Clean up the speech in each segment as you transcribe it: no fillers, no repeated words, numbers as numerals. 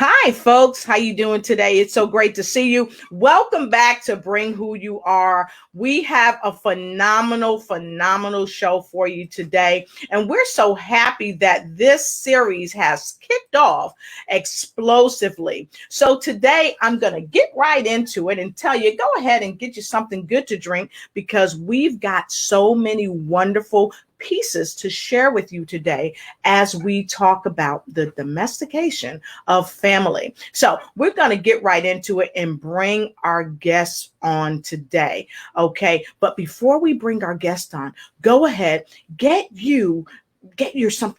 Hi, folks. How you doing today? It's so great to see you. Welcome back to Bring Who You Are. We have a phenomenal show for you today. And we're so happy that this series has kicked off explosively. So today I'm going to get right into it and tell you, go ahead and get you something good to drink because we've got so many wonderful pieces to share with you today as we talk about the domestication of family. So we're going to get right into it and bring our guests on today. Okay. But before we bring our guest on, go ahead, get yourself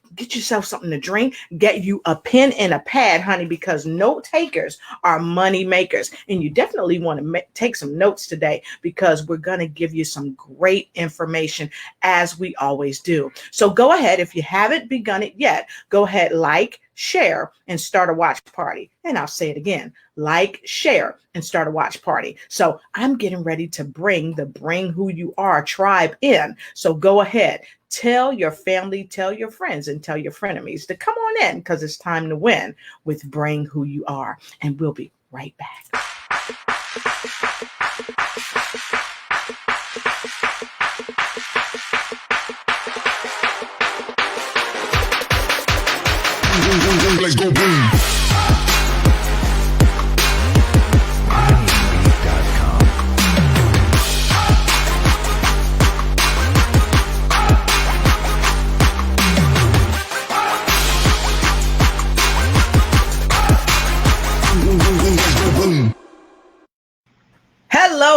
something to drink, get you a pen and a pad, honey, because note takers are money makers. And you definitely want to take some notes today because we're going to give you some great information as we always do. So go ahead. If you haven't begun it yet, go ahead, like, share, and start a watch party. And I'll say it again, like, share, and start a watch party. So I'm getting ready to bring Who You Are tribe in. So go ahead. Tell your family, tell your friends, and tell your frenemies to come on in because it's time to win with Bring Who You Are. And we'll be right back. Let's go boom.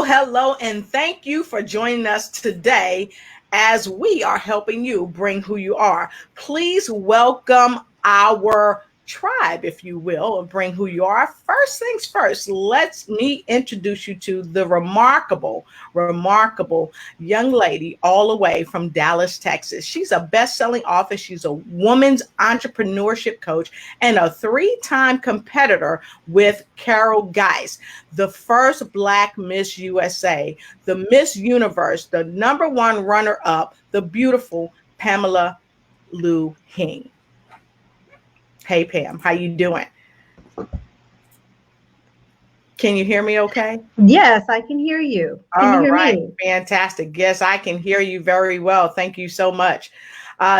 Hello, and thank you for joining us today as we are helping you bring who you are. Please welcome our tribe, if you will, of Bring Who You Are. First things first, let me introduce you to the remarkable young lady all the way from Dallas, Texas. She's a best-selling author. She's a woman's entrepreneurship coach and a 3-time competitor with Carol Geis, the first Black Miss USA, the Miss Universe, the #1 runner-up, the beautiful Pamela Lou Hing. Hey, Pam, how you doing? Can you hear me okay? Yes, I can hear you. Can you hear me? Fantastic. Yes, I can hear you very well. Thank you so much.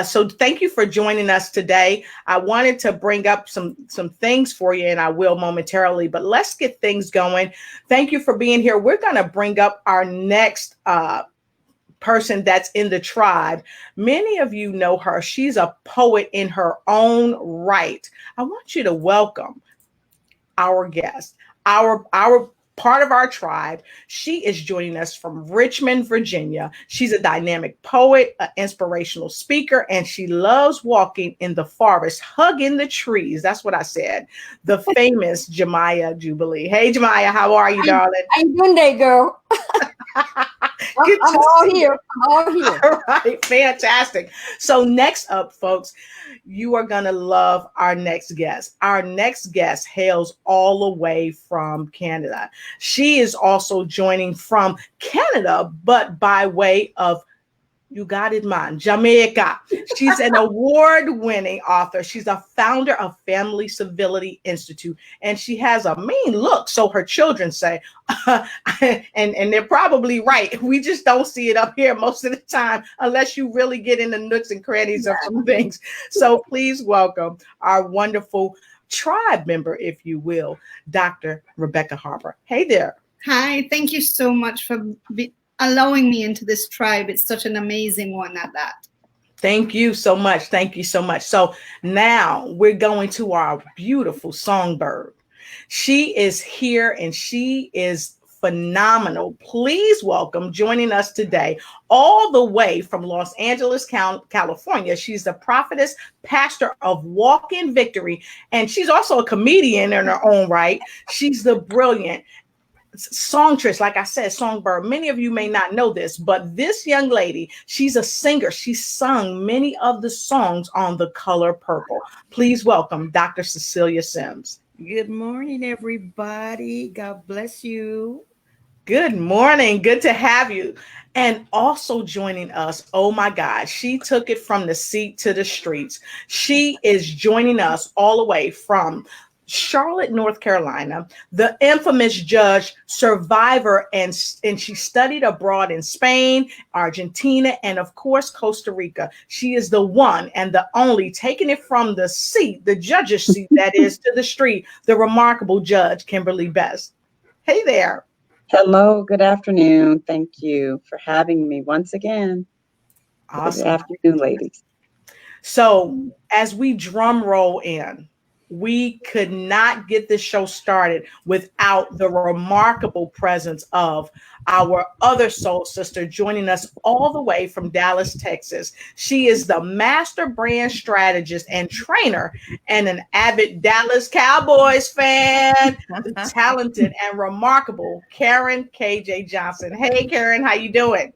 So thank you for joining us today. I wanted to bring up some things for you, and I will momentarily, but let's get things going. Thank you for being here. We're going to bring up our next person that's in the tribe. Many of you know her. She's a poet in her own right. I want you to welcome our guest, our part of our tribe. She is joining us from Richmond, Virginia. She's a dynamic poet, an inspirational speaker, and she loves walking in the forest, hugging the trees. That's what I said. The famous Jemiah Jubilee. Hey, Jemiah, how are you, darling? How you doing today, girl? I'm all here. All right, fantastic. So next up, folks, you are going to love our next guest. Our next guest hails all the way from Canada. She is also joining from Canada, but by way of, you got it, man, Jamaica. She's an award-winning author. She's a founder of Family Civility Institute, and she has a mean look, so her children say, and they're probably right. We just don't see it up here most of the time unless you really get in the nooks and crannies of some things. So please welcome our wonderful tribe member, if you will, Dr. Rebecca Harper. Hey there. Hi, thank you so much for allowing me into this tribe. It's such an amazing one at that. Thank you so much. Thank you so much. So now we're going to our beautiful songbird. She is here and she is phenomenal. Please welcome joining us today, all the way from Los Angeles, California. She's the prophetess, pastor of Walk in Victory, and she's also a comedian in her own right. She's the brilliant songstress, like I said, songbird. Many of you may not know this, but this young lady, she's a singer. She sung many of the songs on The Color Purple. Please welcome Dr. Cecilia Sims. Good morning, everybody. God bless you. Good morning. Good to have you. And also joining us, oh my God, she took it from the seat to the streets. She is joining us all the way from Charlotte, North Carolina, the infamous judge, survivor, and she studied abroad in Spain, Argentina, and of course, Costa Rica. She is the one and the only, taking it from the seat, the judge's seat, that is, to the street, the remarkable Judge Kimberly Best. Hey there. Hello, good afternoon. Thank you for having me once again. Awesome. Good afternoon, ladies. So as we drum roll in, we could not get this show started without the remarkable presence of our other soul sister joining us all the way from Dallas, Texas. She is the master brand strategist and trainer and an avid Dallas Cowboys fan, the talented and remarkable Karen KJ Johnson. Hey, Karen, how you doing?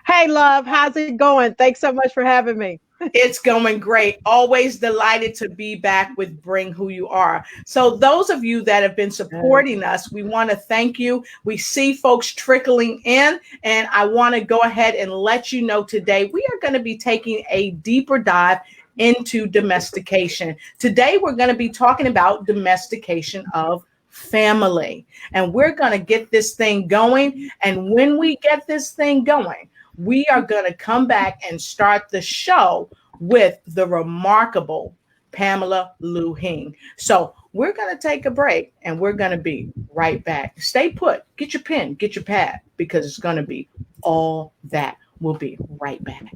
Hey, love, how's it going? Thanks so much for having me. It's going great. Always delighted to be back with Bring Who You Are. So those of you that have been supporting us, we want to thank you. We see folks trickling in, and I want to go ahead and let you know today we are going to be taking a deeper dive into domestication. Today, we're going to be talking about domestication of family, and we're going to get this thing going. And when we get this thing going, we are going to come back and start the show with the remarkable Pamela Lou Hing. So we're going to take a break and we're going to be right back. Stay put. Get your pen, get your pad, because it's going to be all that. We'll be right back.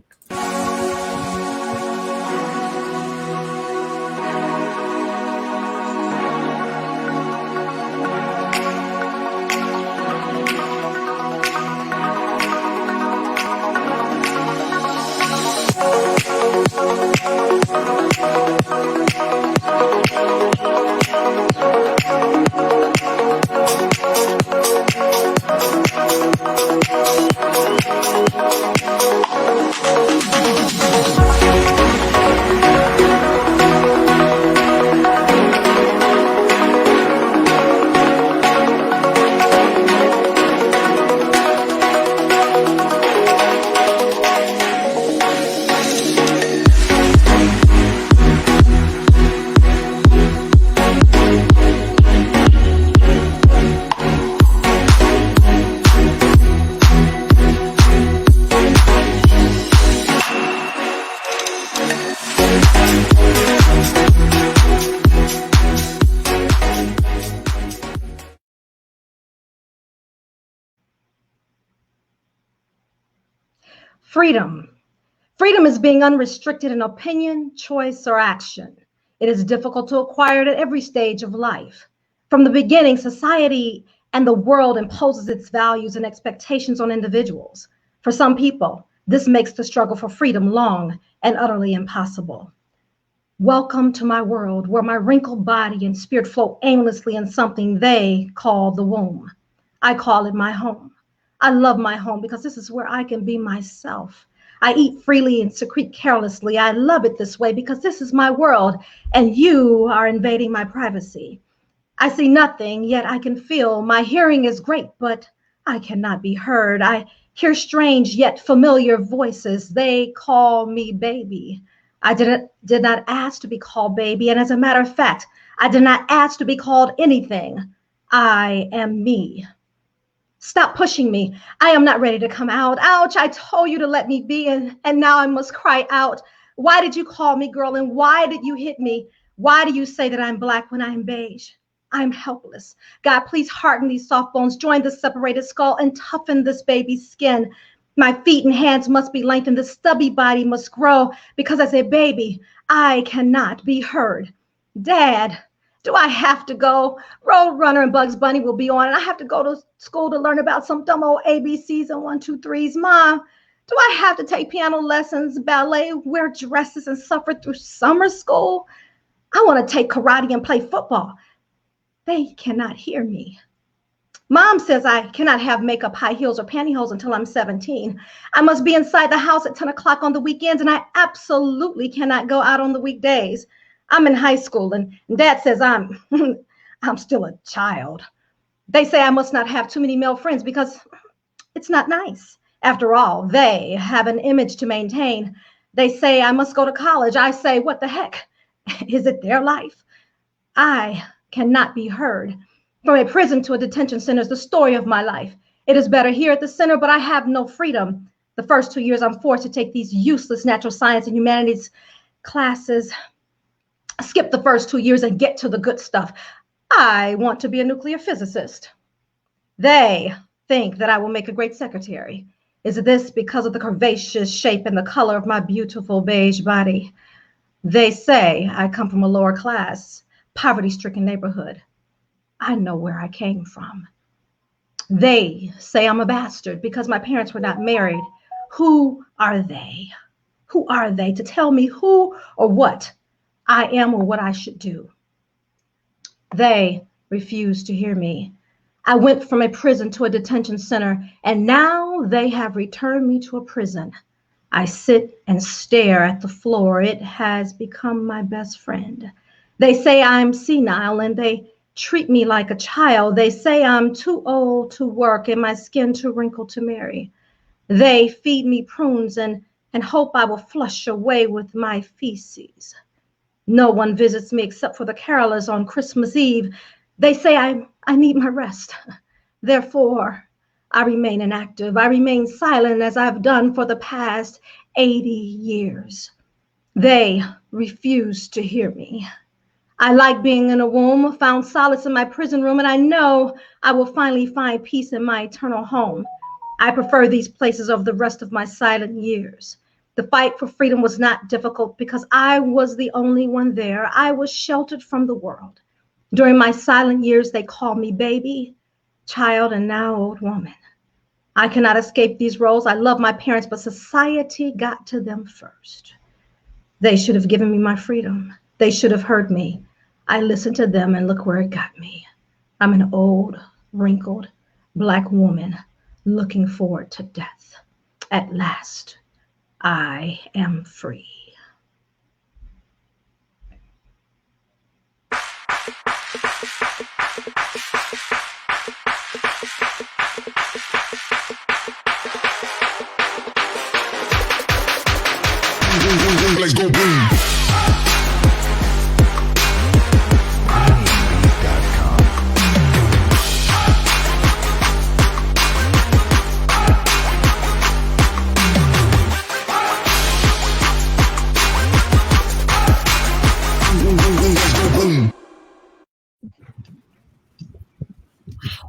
Freedom. Freedom is being unrestricted in opinion, choice, or action. It is difficult to acquire it at every stage of life. From the beginning, society and the world imposes its values and expectations on individuals. For some people, this makes the struggle for freedom long and utterly impossible. Welcome to my world, where my wrinkled body and spirit float aimlessly in something they call the womb. I call it my home. I love my home because this is where I can be myself. I eat freely and secrete carelessly. I love it this way because this is my world and you are invading my privacy. I see nothing, yet I can feel. My hearing is great, but I cannot be heard. I hear strange yet familiar voices. They call me baby. I did not ask to be called baby, and as a matter of fact, I did not ask to be called anything. I am me. Stop pushing me. I am not ready to come out. Ouch, I told you to let me be, and now I must cry out. Why did you call me girl, and why did you hit me? Why do you say that I'm black when I'm beige? I'm helpless. God, please harden these soft bones, join the separated skull, and toughen this baby's skin. My feet and hands must be lengthened. The stubby body must grow because as a baby, I cannot be heard. Dad, do I have to go? Roadrunner and Bugs Bunny will be on, and I have to go to school to learn about some dumb old ABCs and 1, 2, 3s. Mom, do I have to take piano lessons, ballet, wear dresses, and suffer through summer school? I want to take karate and play football. They cannot hear me. Mom says I cannot have makeup, high heels, or pantyhose until I'm 17. I must be inside the house at 10 o'clock on the weekends, and I absolutely cannot go out on the weekdays. I'm in high school, and Dad says I'm still a child. They say I must not have too many male friends because it's not nice. After all, they have an image to maintain. They say I must go to college. I say, what the heck? Is it their life? I cannot be heard. From a prison to a detention center is the story of my life. It is better here at the center, but I have no freedom. The first 2 years, I'm forced to take these useless natural science and humanities classes. Skip the first 2 years and get to the good stuff. I want to be a nuclear physicist. They think that I will make a great secretary. Is this because of the curvaceous shape and the color of my beautiful beige body? They say I come from a lower class, poverty-stricken neighborhood. I know where I came from. They say I'm a bastard because my parents were not married. Who are they? Who are they to tell me who or what I am or what I should do? They refuse to hear me. I went from a prison to a detention center, and now they have returned me to a prison. I sit and stare at the floor. It has become my best friend. They say I'm senile, and they treat me like a child. They say I'm too old to work and my skin too wrinkled to marry. They feed me prunes and hope I will flush away with my feces. No one visits me except for the carolers on Christmas Eve. They say I need my rest. Therefore, I remain inactive. I remain silent as I've done for the past 80 years. They refuse to hear me. I like being in a womb, found solace in my prison room, and I know I will finally find peace in my eternal home. I prefer these places over the rest of my silent years. The fight for freedom was not difficult because I was the only one there. I was sheltered from the world. During my silent years, they called me baby, child, and now old woman. I cannot escape these roles. I love my parents, but society got to them first. They should have given me my freedom. They should have heard me. I listened to them, and look where it got me. I'm an old, wrinkled, Black woman looking forward to death. At last, I am free. Let's go boom.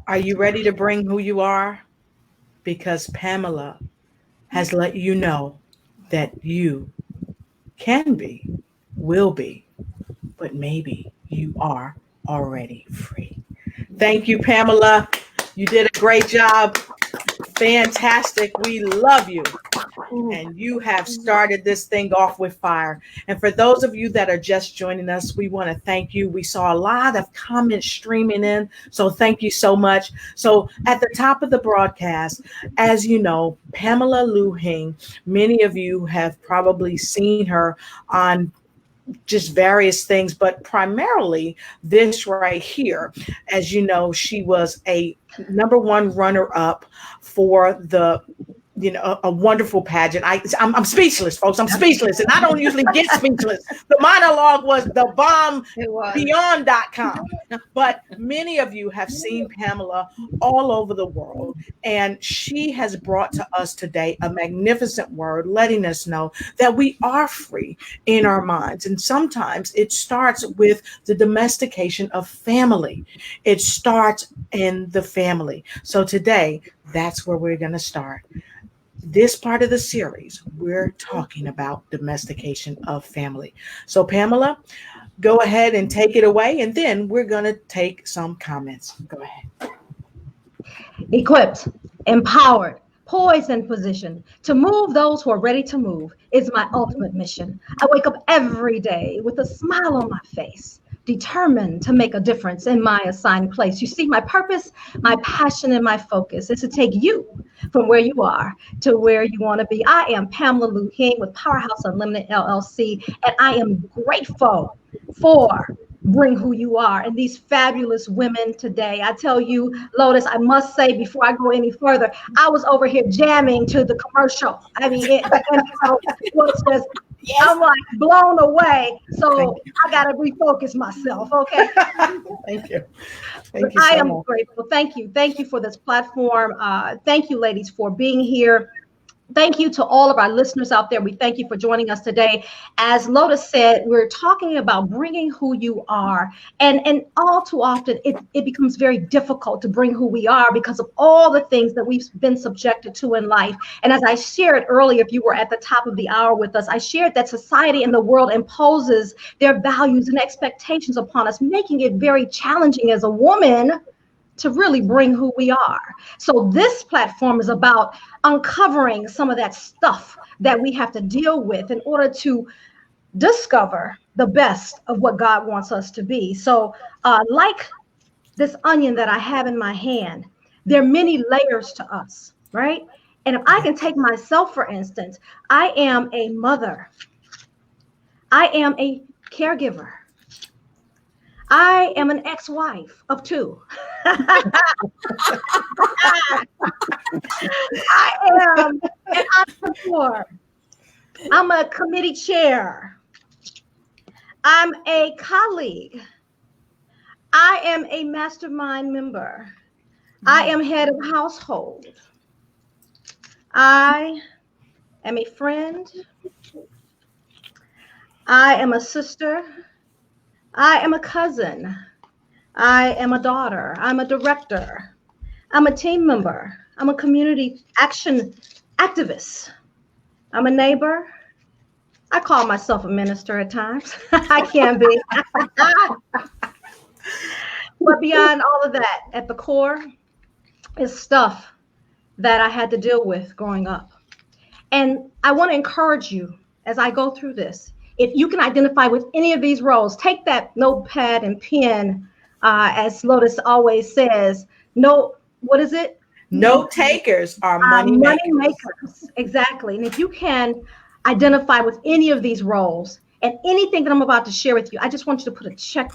Are you ready to bring who you are? Because Pamela has let you know that you can be, will be, but maybe you are already free. Thank you, Pamela. You did a great job. Fantastic. We love you. And you have started this thing off with fire. And for those of you that are just joining us, we want to thank you. We saw a lot of comments streaming in, so thank you so much. So at the top of the broadcast, as you know, Pamela Luhing, many of you have probably seen her on just various things, but primarily this right here. As you know, she was a #1 runner-up for the a wonderful pageant. I'm speechless, folks. I'm speechless, and I don't usually get speechless. The monologue was the bomb beyond.com. But many of you have seen Pamela all over the world, and she has brought to us today a magnificent word, letting us know that we are free in our minds. And sometimes it starts with the domestication of family. It starts in the family. So today, that's where we're going to start. This part of the series, we're talking about domestication of family. So Pamela, go ahead and take it away, and then we're going to take some comments. Go ahead. Equipped, empowered, poised and positioned to move those who are ready to move is my ultimate mission. I wake up every day with a smile on my face, determined to make a difference in my assigned place. You see, my purpose, my passion, and my focus is to take you from where you are to where you want to be. I am Pamela Lou King with Powerhouse Unlimited LLC, and I am grateful for Bring Who You Are and these fabulous women today. I tell you, Lotus, I must say before I go any further, I was over here jamming to the commercial. I mean, it was just, yes. I'm like blown away. So I got to refocus myself. Okay. Thank you. Thank you. I am grateful. Thank you. Thank you for this platform. Thank you, ladies, for being here. Thank you to all of our listeners out there. We thank you for joining us today. As Lotus said, we're talking about bringing who you are. And all too often, it becomes very difficult to bring who we are because of all the things that we've been subjected to in life. And as I shared earlier, if you were at the top of the hour with us, I shared that society and the world imposes their values and expectations upon us, making it very challenging as a woman to really bring who we are. So this platform is about uncovering some of that stuff that we have to deal with in order to discover the best of what God wants us to be. So like this onion that I have in my hand, there are many layers to us, right? And if I can take myself, for instance, I am a mother. I am a caregiver. I am an ex-wife of 2. I am an entrepreneur. I'm a committee chair. I'm a colleague. I am a mastermind member. I am head of household. I am a friend. I am a sister. I am a cousin. I am a daughter. I'm a director. I'm a team member. I'm a community action activist. I'm a neighbor. I call myself a minister at times. I can be. But beyond all of that, at the core is stuff that I had to deal with growing up. And I want to encourage you as I go through this. If you can identify with any of these roles, take that notepad and pen, as Lotus always says. What is it? Note takers are money makers. Exactly. And if you can identify with any of these roles and anything that I'm about to share with you, I just want you to put a check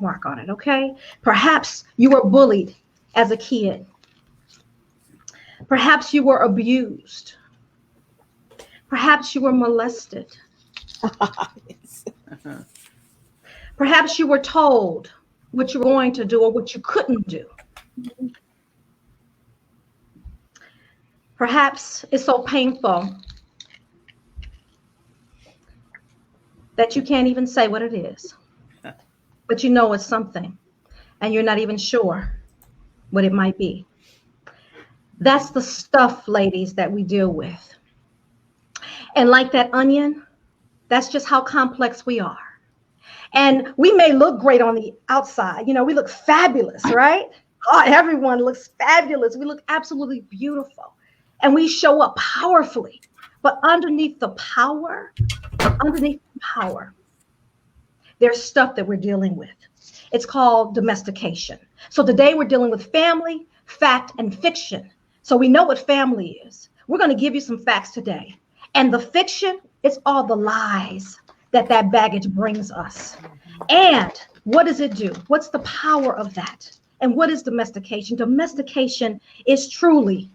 mark on it, okay? Perhaps you were bullied as a kid. Perhaps you were abused. Perhaps you were molested. Yes. Perhaps you were told what you were going to do or what you couldn't do. Perhaps it's so painful that you can't even say what it is, but you know it's something and you're not even sure what it might be. That's the stuff, ladies, that we deal with. And like that onion, that's just how complex we are. And we may look great on the outside. You know, we look fabulous, right? Oh, everyone looks fabulous. We look absolutely beautiful. And we show up powerfully. But underneath the power, there's stuff that we're dealing with. It's called domestication. So today we're dealing with family, fact, and fiction. So we know what family is. We're going to give you some facts today. And the fiction, it's all the lies that baggage brings us. And what does it do? What's the power of that? And what is domestication? Domestication is truly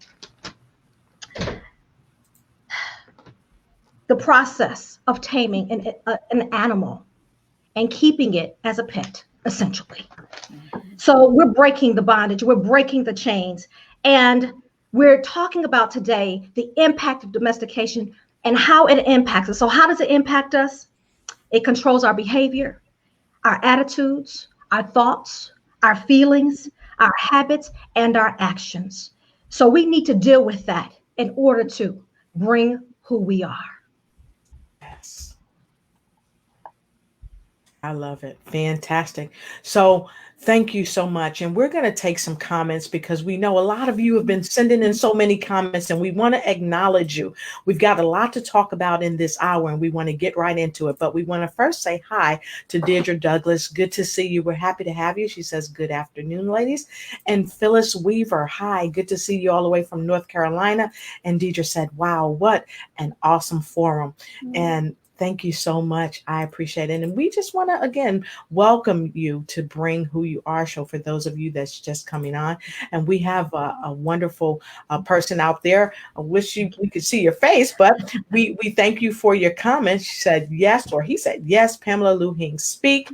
the process of taming an animal and keeping it as a pet, essentially. So we're breaking the bondage, we're breaking the chains, and we're talking about today the impact of domestication and how it impacts us. So how does it impact us? It controls our behavior, our attitudes, our thoughts, our feelings, our habits, and our actions. So we need to deal with that in order to bring who we are. Yes. I love it. Fantastic. So thank you so much. And we're going to take some comments because we know a lot of you have been sending in so many comments and we want to acknowledge you. We've got a lot to talk about in this hour and we want to get right into it. But we want to first say hi to Deirdre Douglas. Good to see you. We're happy to have you. She says, good afternoon, ladies. And Phyllis Weaver. Hi. Good to see you all the way from North Carolina. And Deirdre said, wow, what an awesome forum. And thank you so much. I appreciate it. And we just want to, again, welcome you to Bring Who You Are show for those of you that's just coming on. And we have a wonderful person out there. I wish we could see your face, but we thank you for your comments. She said yes, or he said yes, Pamela Luhing, speak.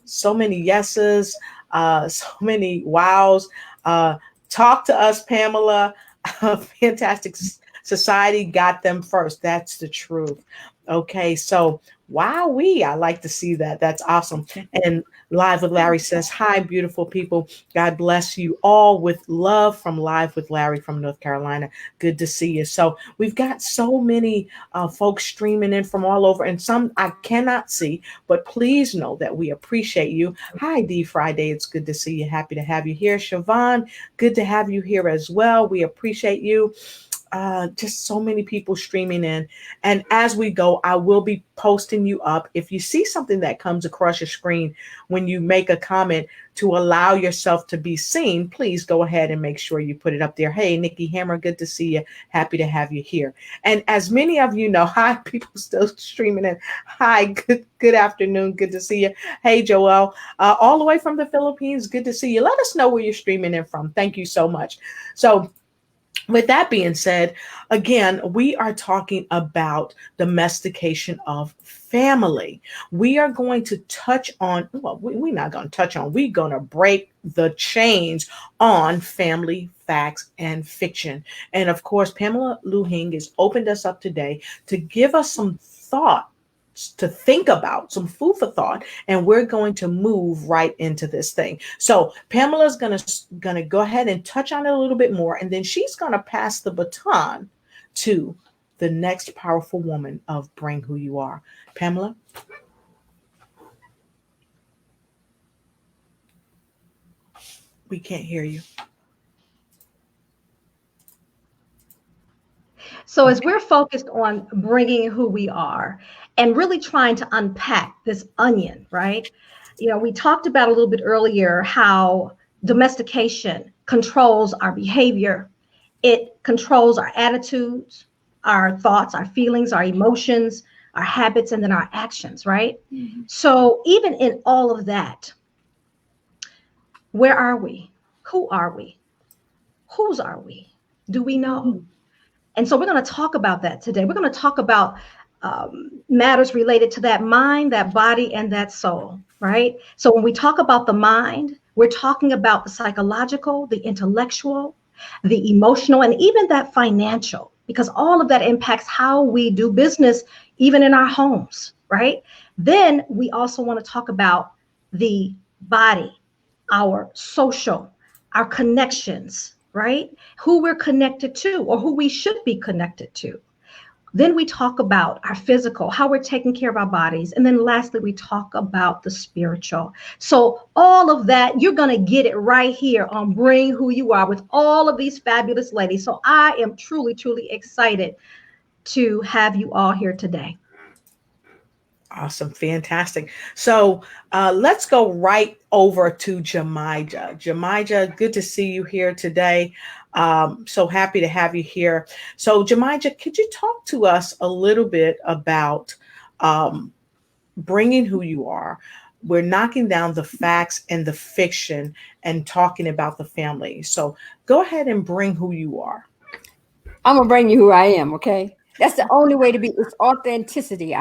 So many yeses, so many wows. Talk to us, Pamela. Fantastic. Society got them first. That's the truth. Okay, so wowee, I like to see that. That's awesome. And Live with Larry says, hi, beautiful people. God bless you all with love from Live with Larry from North Carolina. Good to see you. So we've got so many folks streaming in from all over, and some I cannot see, but please know that we appreciate you. Hi, D Friday. It's good to see you. Happy to have you here. Siobhan, good to have you here as well. We appreciate you. Just so many people streaming in. And as we go, I will be posting you up. If you see something that comes across your screen when you make a comment to allow yourself to be seen, please go ahead and make sure you put it up there. Hey, Nikki Hammer, good to see you. Happy to have you here. And as many of you know, hi, people still streaming in. Hi, good afternoon. Good to see you. Hey, Joel, all the way from the Philippines. Good to see you. Let us know where you're streaming in from. Thank you so much. So, with that being said, again, we are talking about domestication of family. We are going to touch on, well, we're not going to touch on, we're going to break the chains on family facts and fiction. And of course, Pamela Luhing has opened us up today to give us some thought to think about, some food for thought, and we're going to move right into this thing. So Pamela's gonna go ahead and touch on it a little bit more, and then she's gonna pass the baton to the next powerful woman of Bring Who You Are. Pamela? We can't hear you. So as we're focused on bringing who we are and really trying to unpack this onion, right? You know, we talked about a little bit earlier how domestication controls our behavior. It controls our attitudes, our thoughts, our feelings, our emotions, our habits, and then our actions, right? Mm-hmm. So even in all of that, where are we? Who are we? Whose are we? Do we know? Mm-hmm. And so we're going to talk about that today. We're going to talk about matters related to that mind, that body, and that soul, right? So when we talk about the mind, we're talking about the psychological, the intellectual, the emotional, and even that financial, because all of that impacts how we do business, even in our homes, right? Then we also want to talk about the body, our social, our connections, right? Who we're connected to or who we should be connected to. Then we talk about our physical, how we're taking care of our bodies. And then lastly, we talk about the spiritual. So all of that, you're going to get it right here on Bring Who You Are with all of these fabulous ladies. So I am truly, truly excited to have you all here today. Awesome. Fantastic. So let's go right over to Jamija. Jamija, good to see you here today. So happy to have you here. So Jamija, could you talk to us a little bit about bringing who you are? We're knocking down the facts and the fiction and talking about the family. So go ahead and bring who you are. I'm going to bring you who I am, okay? That's the only way to be. It's authenticity.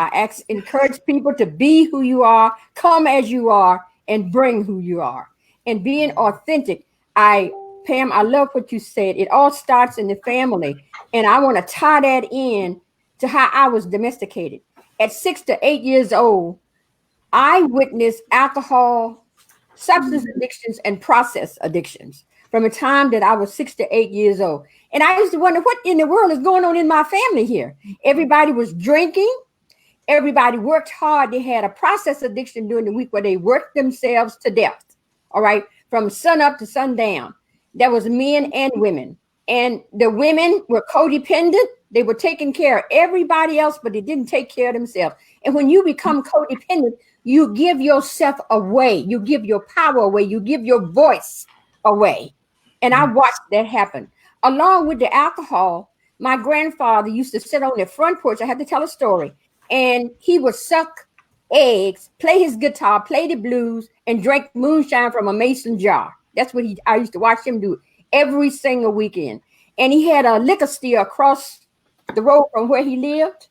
Encourage people to be who you are, come as you are, and bring who you are. And being authentic. Pam, I love what you said. It all starts in the family. And I want to tie that in to how I was domesticated. At 6 to 8 years old, I witnessed alcohol, substance addictions, and process addictions from the time that I was 6 to 8 years old. And I used to wonder what in the world is going on in my family here. Everybody was drinking. Everybody worked hard. They had a process addiction during the week where they worked themselves to death. All right. From sun up to sundown. There was men and women. And the women were codependent. They were taking care of everybody else, but they didn't take care of themselves. And when you become codependent, you give yourself away. You give your power away. You give your voice away. And I watched that happen. Along with the alcohol, my grandfather used to sit on the front porch. I have to tell a story. And he would suck eggs, play his guitar, play the blues, and drink moonshine from a mason jar. That's what I used to watch him do every single weekend. And he had a liquor store across the road from where he lived.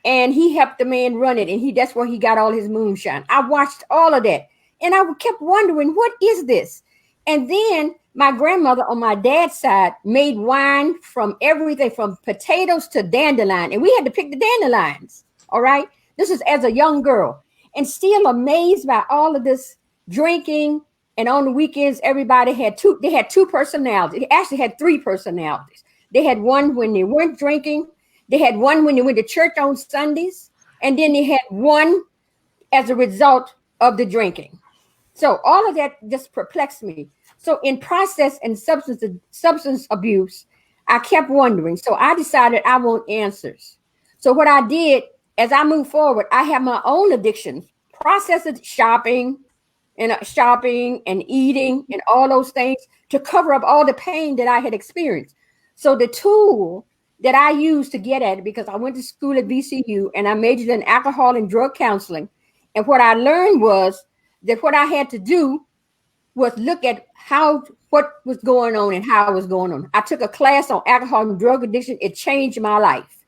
And he helped the man run it. And that's where he got all his moonshine. I watched all of that. And I kept wondering, what is this? And then my grandmother on my dad's side made wine from everything from potatoes to dandelion. And we had to pick the dandelions. All right. This is as a young girl. And still amazed by all of this drinking. And on the weekends, everybody had two personalities. They actually had three personalities. They had one when they weren't drinking. They had one when they went to church on Sundays. And then they had one as a result of the drinking. So all of that just perplexed me. So in process and substance abuse, I kept wondering. So I decided I want answers. So what I did as I moved forward, I have my own addictions, processed shopping and eating and all those things to cover up all the pain that I had experienced. So the tool that I used to get at it, because I went to school at VCU and I majored in alcohol and drug counseling. And what I learned was that what I had to do was look at what was going on and how it was going on. I took a class on alcohol and drug addiction. It changed my life.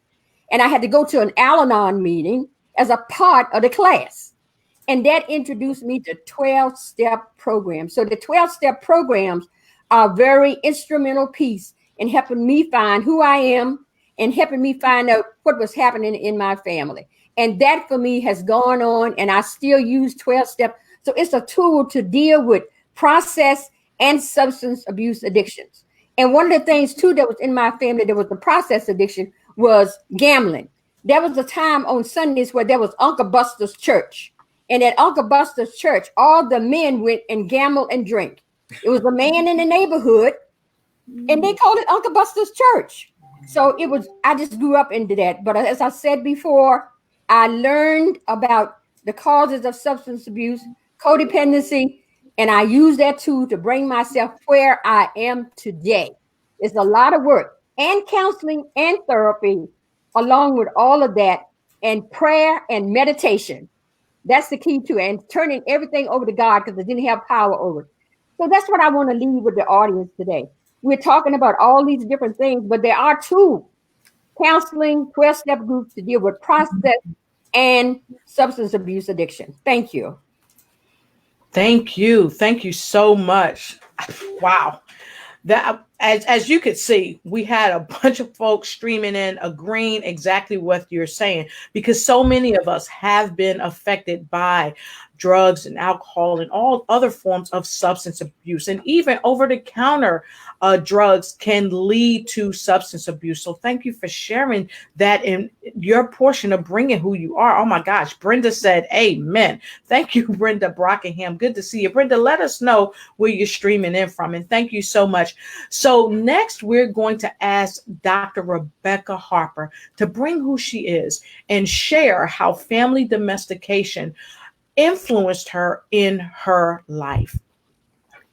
And I had to go to an Al-Anon meeting as a part of the class. And that introduced me to 12-step programs. So the 12-step programs are a very instrumental piece in helping me find who I am and helping me find out what was happening in my family. And that for me has gone on, and I still use 12-step. So it's a tool to deal with process and substance abuse addictions. And one of the things too that was in my family that was the process addiction was gambling. There was a time on Sundays where there was Uncle Buster's church. And at Uncle Buster's church, all the men went and gambled and drank. It was a man in the neighborhood, and they called it Uncle Buster's church. So I just grew up into that. But as I said before, I learned about the causes of substance abuse, codependency, and I use that tool to bring myself where I am today. It's a lot of work and counseling and therapy, along with all of that, and prayer and meditation. That's the key to it, and turning everything over to God because I didn't have power over it. So that's what I want to leave with the audience today. We're talking about all these different things, but there are tools, counseling, 12-step groups to deal with process and substance abuse addiction. Thank you. Thank you. Thank you so much. Wow. That, as you could see, we had a bunch of folks streaming in, agreeing exactly what you're saying, because so many of us have been affected by drugs and alcohol and all other forms of substance abuse, and even over-the-counter drugs can lead to substance abuse. So thank you for sharing that in your portion of bringing who you are. Oh my gosh, Brenda said amen. Thank you, Brenda Brockingham. Good to see you. Brenda, let us know where you're streaming in from, and thank you so much. So next, we're going to ask Dr. Rebecca Harper to bring who she is and share how family domestication influenced her in her life.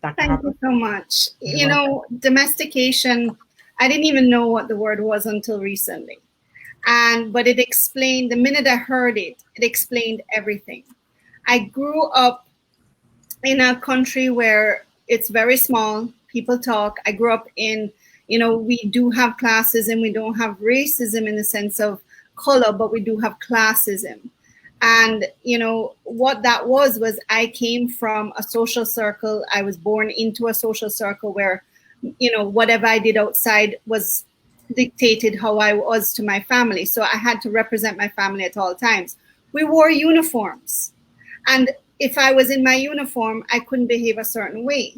Dr. Thank Harper. you so much. You know, domestication, I didn't even know what the word was until recently. But it explained, the minute I heard it, it explained everything. I grew up in a country where it's very small, people talk. I grew up in, We do have classism. We don't have racism in the sense of color, but we do have classism. And, what that was I came from a social circle. I was born into a social circle where, whatever I did outside was dictated how I was to my family. So I had to represent my family at all times. We wore uniforms. And if I was in my uniform, I couldn't behave a certain way.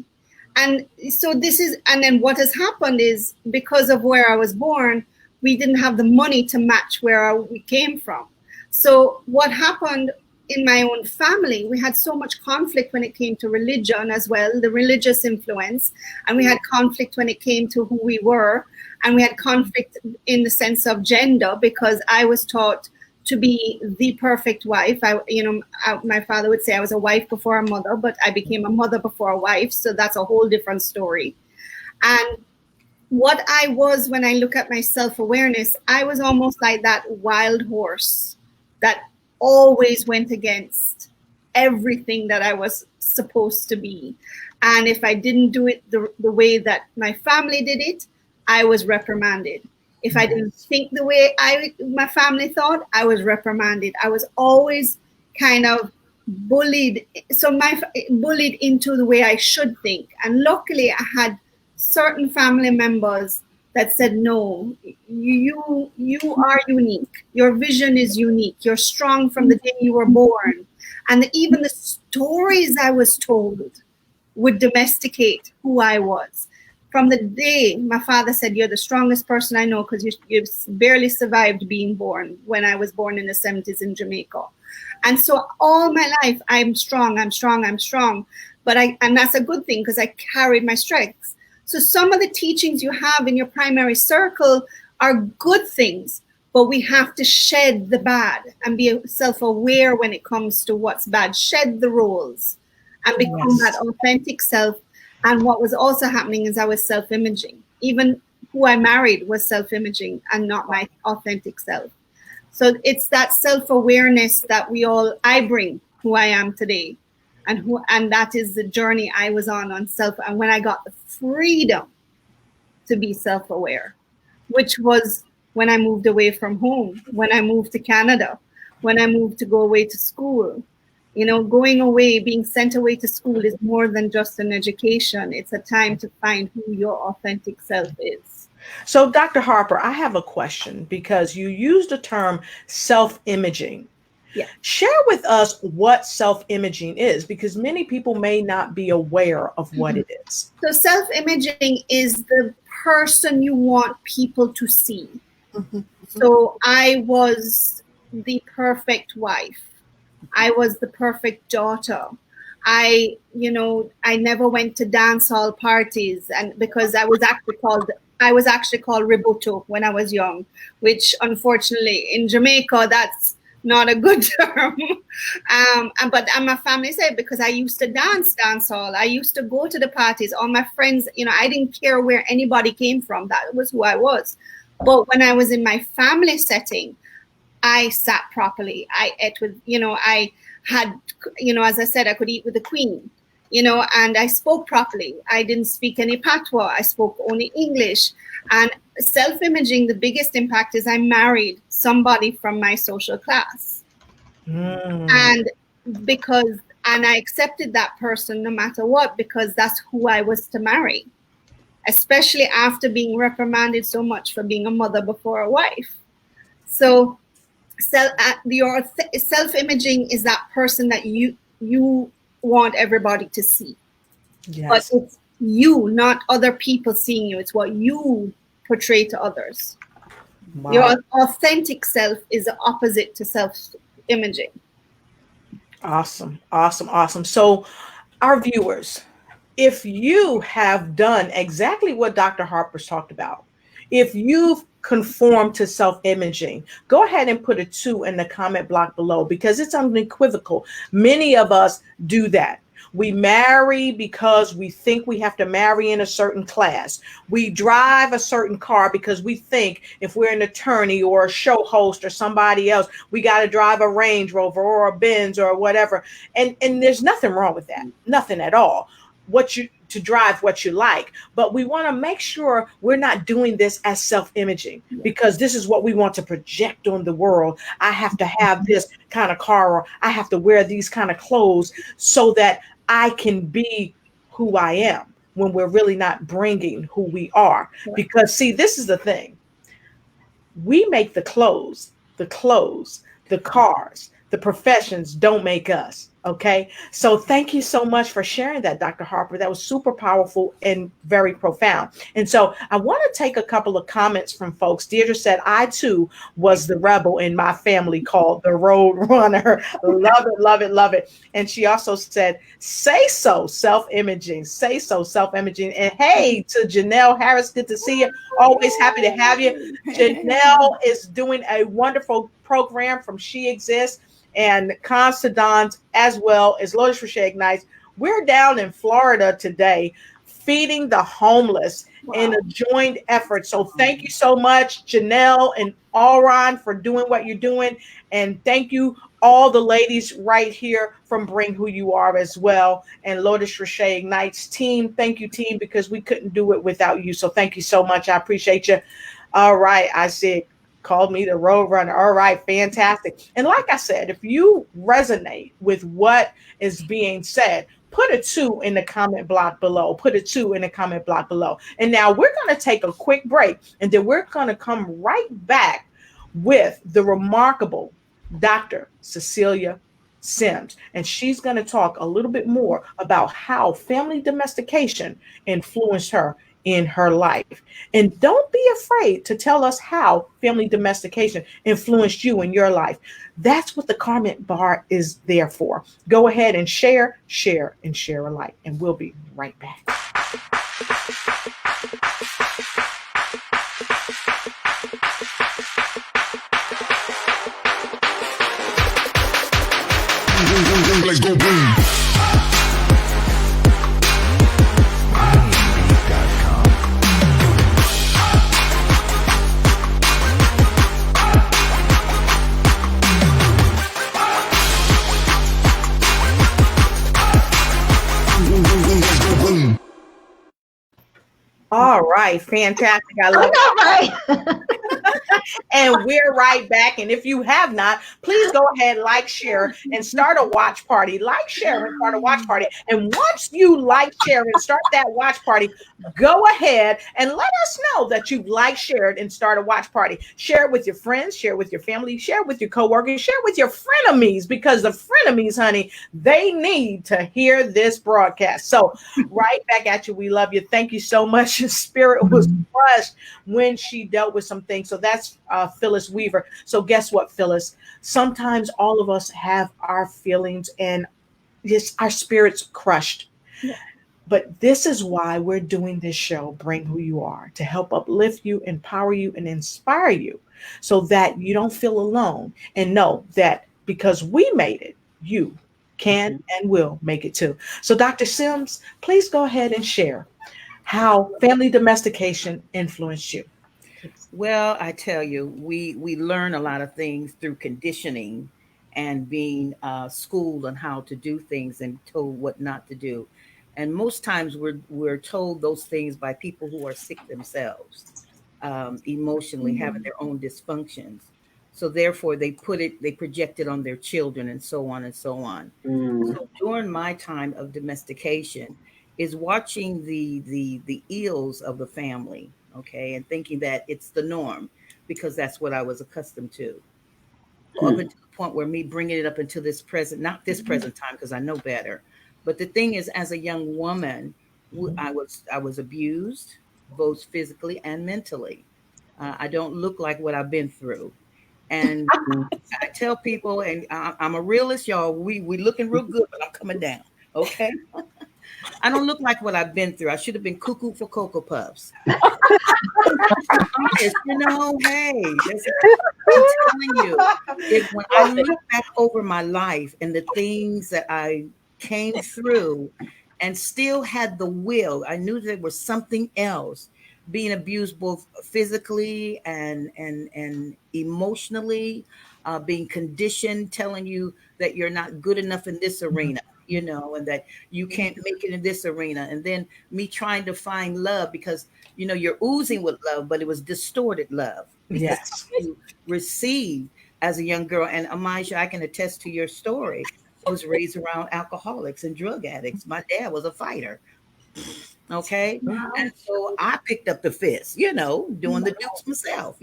And so and then what has happened is, because of where I was born, we didn't have the money to match where we came from. So what happened in my own family, we had so much conflict when it came to religion as well, the religious influence, and we had conflict when it came to who we were, and we had conflict in the sense of gender, because I was taught to be the perfect wife. My father would say I was a wife before a mother, but I became a mother before a wife. So that's a whole different story. And what I was, when I look at my self-awareness, I was almost like that wild horse that always went against everything that I was supposed to be. And if I didn't do it the way that my family did it, I was reprimanded. If I didn't think the way my family thought, I was reprimanded. I was always kind of bullied. So bullied into the way I should think. And luckily, I had certain family members that said, no, you are unique. Your vision is unique. You're strong from the day you were born. And even the stories I was told would domesticate who I was. From the day my father said, you're the strongest person I know because you barely survived being born, when I was born in the 70s in Jamaica. And so all my life, I'm strong. But and that's a good thing, because I carried my strengths. So some of the teachings you have in your primary circle are good things, but we have to shed the bad and be self-aware when it comes to what's bad. Shed the roles and become that authentic self. And what was also happening is I was self-imaging. Even who I married was self-imaging and not my authentic self. So it's that self-awareness that I bring who I am today. And that is the journey I was on self. And when I got the freedom to be self-aware, which was when I moved away from home, when I moved to Canada, when I moved to go away to school. Going away, being sent away to school is more than just an education. It's a time to find who your authentic self is. So, Dr. Harper, I have a question, because you used the term self-imaging. Yeah. Share with us what self-imaging is, because many people may not be aware of what it is. So self-imaging is the person you want people to see. So I was the perfect wife. I was the perfect daughter. I never went to dance hall parties, and because I was actually called Riboto when I was young, which unfortunately in Jamaica, that's not a good term. But my family said, because I used to dance hall. I used to go to the parties. All my friends, I didn't care where anybody came from. That was who I was. But when I was in my family setting, I sat properly. I ate with, I had, as I said, I could eat with the queen, and I spoke properly. I didn't speak any patois. I spoke only English. And self-imaging, the biggest impact is I married somebody from my social class. And I accepted that person no matter what, because that's who I was to marry, especially after being reprimanded so much for being a mother before a wife. So your self-imaging is that person that you want everybody to see. Yes. But it's you, not other people seeing you. It's what you portray to others. Wow. Your authentic self is the opposite to self-imaging. Awesome. So our viewers, if you have done exactly what Dr. Harper's talked about, if you've conformed to self-imaging, go ahead and put a 2 in the comment block below, because it's unequivocal. Many of us do that. We marry because we think we have to marry in a certain class. We drive a certain car because we think if we're an attorney or a show host or somebody else, we got to drive a Range Rover or a Benz or whatever. And there's nothing wrong with that. Nothing at all. to drive what you like, but we want to make sure we're not doing this as self-imaging, because this is what we want to project on the world. I have to have this kind of car, or I have to wear these kind of clothes so that I can be who I am, when we're really not bringing who we are. Because see, this is the thing. We make the clothes, the cars, the professions don't make us. Okay. So thank you so much for sharing that, Dr. Harper. That was super powerful and very profound. And so I want to take a couple of comments from folks. Deirdre said, I too was the rebel in my family called the Road Runner. Love it, love it, love it. And she also said, say so, self-imaging, say so, self-imaging. And hey, to Janelle Harris, good to see you. Always happy to have you. Janelle is doing a wonderful program from She Exists, and Constance as well as Lotus Roche Ignites. We're down in Florida today feeding the homeless in a joint effort. So thank you so much, Janelle and Auron, for doing what you're doing. And thank you all the ladies right here from Bring Who You Are as well. And Lotus Roche Ignites team. Thank you, team, because we couldn't do it without you. So thank you so much. I appreciate you. All right. I said, called me the Road Runner. All right, fantastic. And like I said, if you resonate with what is being said, put a 2 in the comment block below. Put a 2 in the comment block below. And now we're going to take a quick break, and then we're going to come right back with the remarkable Dr. Cecilia Sims. And she's going to talk a little bit more about how family domestication influenced her in her life. And don't be afraid to tell us how family domestication influenced you in your life. That's what the comment bar is there for. Go ahead and share, and share alike. And we'll be right back. Let's go boom. All right, fantastic. I love it. And we're right back. And if you have not, please go ahead, like, share, and start a watch party. Like, share, and start a watch party. And once you like, share, and start that watch party, go ahead and let us know that you've like, shared, and start a watch party. Share it with your friends, share it with your family, share it with your coworkers, share it with your frenemies, because the frenemies, honey, they need to hear this broadcast. So right back at you. We love you. Thank you so much. Your spirit was crushed when she dealt with some things. So that's Phyllis Weaver. So guess what, Phyllis? Sometimes all of us have our feelings and just our spirits crushed. Yeah. But this is why we're doing this show, Bring Who You Are, to help uplift you, empower you, and inspire you so that you don't feel alone, and know that because we made it, you can and will make it too. So Dr. Sims, please go ahead and share how family domestication influenced you. Well, I tell you, we learn a lot of things through conditioning and being schooled on how to do things and told what not to do. And most times we're told those things by people who are sick themselves, emotionally, having their own dysfunctions. So therefore they project it on their children, and so on and so on. So during my time of domestication is watching the ills of the family, okay, and thinking that it's the norm because that's what I was accustomed to. Up until the point where me bringing it up into this present, not this present time because I know better. But the thing is, as a young woman, I was abused, both physically and mentally. I don't look like what I've been through. And I tell people, and I'm a realist, y'all, we looking real good, but I'm coming down, okay? I don't look like what I've been through. I should have been cuckoo for Cocoa Puffs. You know, hey, I'm telling you, when I look back over my life and the things that I came through and still had the will, I knew there was something else. Being abused both physically and emotionally, being conditioned, telling you that you're not good enough in this arena. and that you can't make it in this arena. And then me trying to find love because, you're oozing with love, but it was distorted love because Yes. you received as a young girl. And Amaja, I can attest to your story. I was raised around alcoholics and drug addicts. My dad was a fighter. Okay. And so I picked up the fist, doing the dukes myself,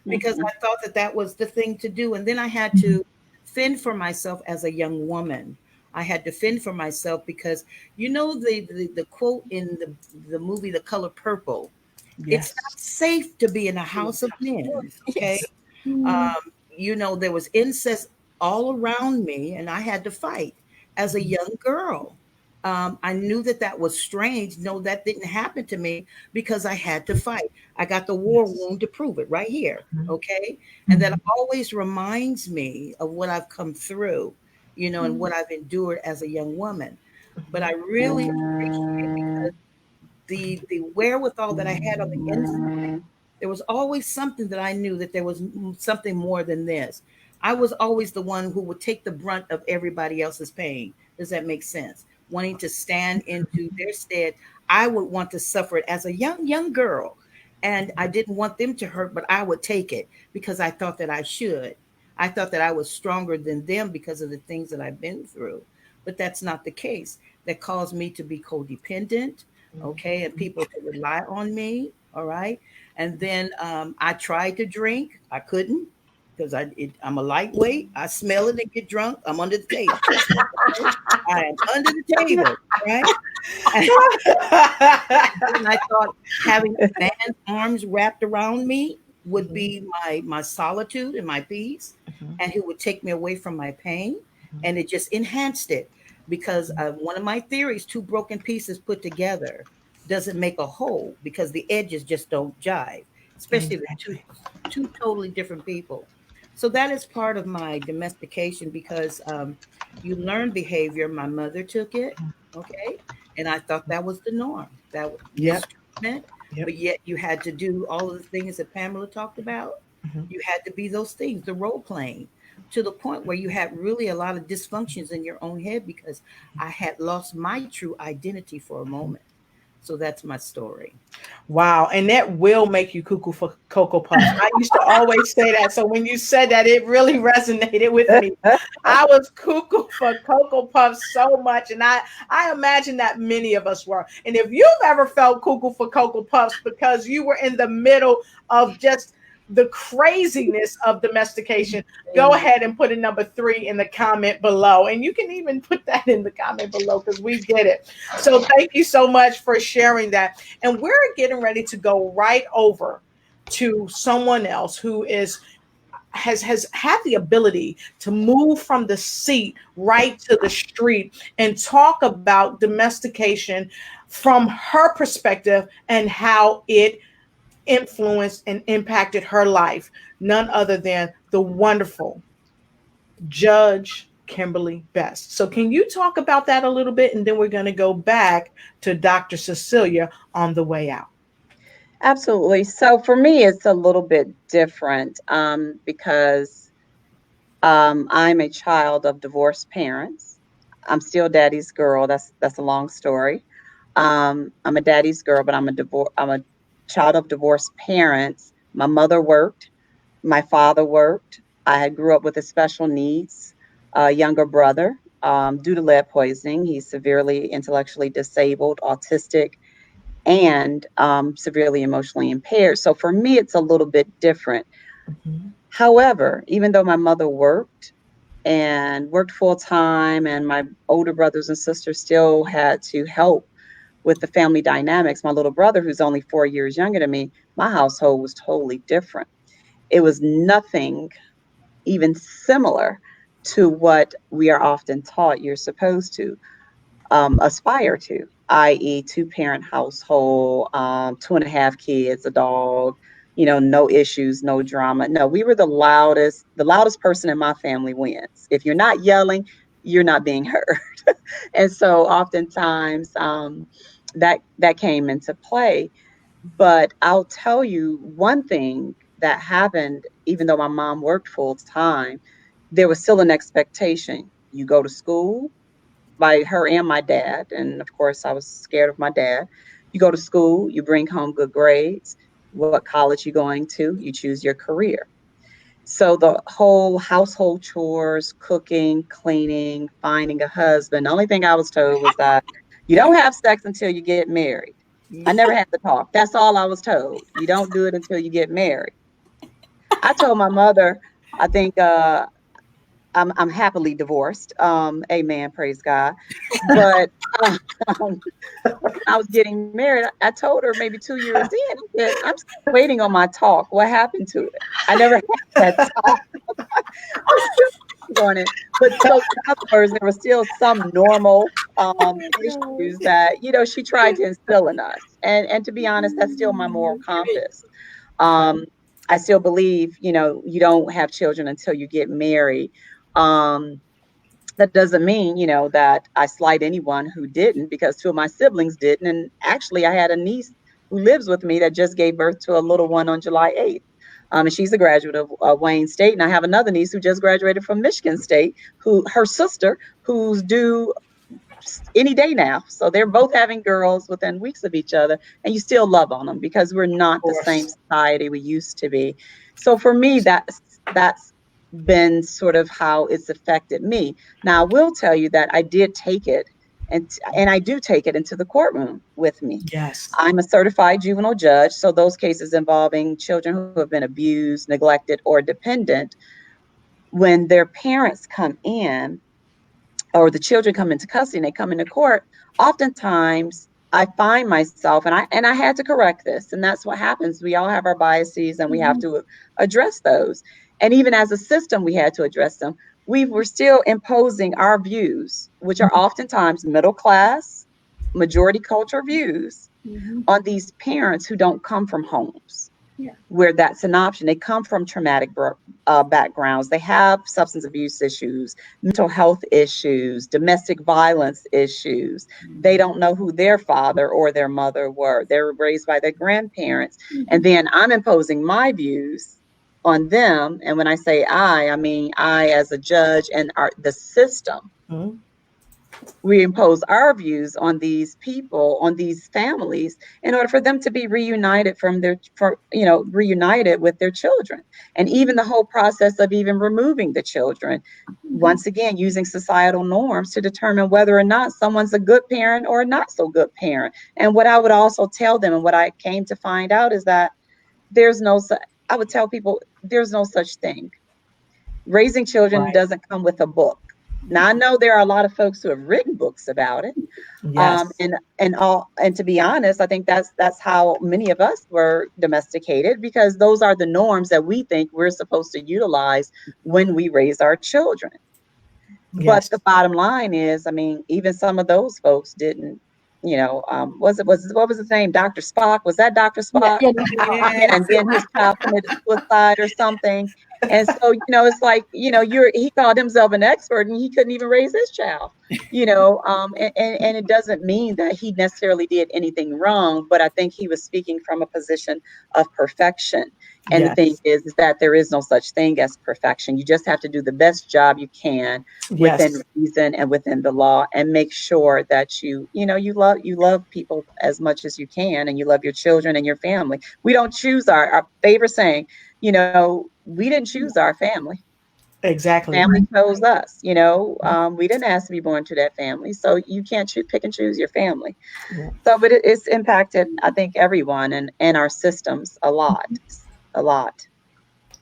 because I thought that that was the thing to do. And then I had to fend for myself as a young woman. I had to fend for myself because, the quote in the movie, The Color Purple, it's Yes. not safe to be in a house of men. Okay. Yes. There was incest all around me, and I had to fight as a young girl. I knew that that was strange. No, that didn't happen to me because I had to fight. I got the war Yes. wound to prove it right here. Mhm. Okay. And that always reminds me of what I've come through, and what I've endured as a young woman. But I really appreciate because the wherewithal that I had on the inside, there was always something that I knew that there was something more than this. I was always the one who would take the brunt of everybody else's pain. Does that make sense? Wanting to stand into their stead, I would want to suffer it as a young girl, and I didn't want them to hurt, but I would take it because I thought that I should. I thought that I was stronger than them because of the things that I've been through, but that's not the case. That caused me to be codependent, okay, and people to rely on me. All right. And then I tried to drink. I couldn't because I'm a lightweight. I smell it and get drunk. I'm under the table. I am under the table, right? And I thought having a man's arms wrapped around me would be my solitude and my peace, and it would take me away from my pain, and it just enhanced it because one of my theories: two broken pieces put together doesn't make a whole because the edges just don't jive, especially with two totally different people. So that is part of my domestication because you learn behavior. My mother took it, okay, and I thought that was the norm. That was Yep. mistreatment, Yep. but yet you had to do all of the things that Pamela talked about. Mhm. You had to be those things, the role playing, to the point where you had really a lot of dysfunctions in your own head because I had lost my true identity for a moment. So that's my story. Wow. And that will make you cuckoo for Cocoa Puffs. I used to always say that. So when you said that, it really resonated with me. I was cuckoo for Cocoa Puffs so much. And I imagine that many of us were. And if you've ever felt cuckoo for Cocoa Puffs because you were in the middle of just the craziness of domestication, go ahead and put a number 3 in the comment below. And you can even put that in the comment below because we get it. So thank you so much for sharing that. And we're getting ready to go right over to someone else who has had the ability to move from the seat right to the street and talk about domestication from her perspective and how it influenced and impacted her life. None other than the wonderful Judge Kimberly Best. So, can you talk about that a little bit? And then we're going to go back to Dr. Cecilia on the way out. Absolutely. So for me, it's a little bit different because I'm a child of divorced parents. I'm still daddy's girl. That's a long story. I'm a daddy's girl, but I'm a child of divorced parents. My mother worked. My father worked. I had grew up with a special needs younger brother due to lead poisoning. He's severely intellectually disabled, autistic, and severely emotionally impaired. So for me, it's a little bit different. Mhm. However, even though my mother worked full time, and my older brothers and sisters still had to help with the family dynamics, my little brother, who's only 4 years younger than me, my household was totally different. It was nothing even similar to what we are often taught you're supposed to aspire to, i.e., two-parent household, 2.5 kids, a dog, no issues, no drama. No, we were the loudest. The loudest person in my family wins. If you're not yelling, you're not being heard. And so oftentimes that came into play. But I'll tell you one thing that happened, even though my mom worked full time, there was still an expectation. You go to school, by her and my dad. And of course, I was scared of my dad. You go to school, you bring home good grades. What college you going to? You choose your career. So the whole household chores, cooking, cleaning, finding a husband. The only thing I was told was that you don't have sex until you get married. I never had to talk. That's all I was told. You don't do it until you get married. I told my mother, I think I'm happily divorced. Amen. Praise God. But um, when I was getting married, I told her maybe 2 years in, I said, I'm still waiting on my talk. What happened to it? I never had that talk. I'm still on it. But so in other words, there were still some normal issues that, she tried to instill in us. And to be honest, that's still my moral compass. I still believe, you don't have children until you get married. That doesn't mean, that I slight anyone who didn't, because two of my siblings didn't. And actually, I had a niece who lives with me that just gave birth to a little one on July 8th. And she's a graduate of Wayne State. And I have another niece who just graduated from Michigan State, her sister, who's due any day now. So they're both having girls within weeks of each other, and you still love on them because we're not the same society we used to be. So for me, that's been sort of how it's affected me. Now, I will tell you that I did take it, and I do take it into the courtroom with me. Yes. I'm a certified juvenile judge, so those cases involving children who have been abused, neglected, or dependent, when their parents come in, or the children come into custody and they come into court, oftentimes I find myself, and I had to correct this, and that's what happens. We all have our biases, and we have to address those. And even as a system, we had to address them. We were still imposing our views, which are oftentimes middle class, majority culture views, on these parents who don't come from homes where that's an option. They come from traumatic backgrounds. They have substance abuse issues, mental health issues, domestic violence issues. They don't know who their father or their mother were. They were raised by their grandparents. And then I'm imposing my views on them. And when I say I mean I as a judge and the system. We impose our views on these people, on these families, in order for them to be reunited reunited with their children. And even the whole process of even removing the children, once again, using societal norms to determine whether or not someone's a good parent or a not so good parent. And what I would also tell them, and what I came to find out, is that I would tell people there's no such thing. Raising children doesn't come with a book. Now, I know there are a lot of folks who have written books about it. Yes. And to be honest, I think that's how many of us were domesticated, because those are the norms that we think we're supposed to utilize when we raise our children. Yes. But the bottom line is, I mean, even some of those folks didn't, what was his name? Dr. Spock? Was that Dr. Spock? Yeah. And then his child committed suicide or something. And so, it's like, he called himself an expert and he couldn't even raise his child, and it doesn't mean that he necessarily did anything wrong, but I think he was speaking from a position of perfection. And the thing is that there is no such thing as perfection. You just have to do the best job you can within reason and within the law, and make sure that you love people as much as you can, and you love your children and your family. We don't choose our favorite saying, we didn't choose our family. Exactly. Family chose us. We didn't ask to be born to that family. So you can't pick and choose your family. So, but it's impacted, I think, everyone and our systems a lot. Awesome.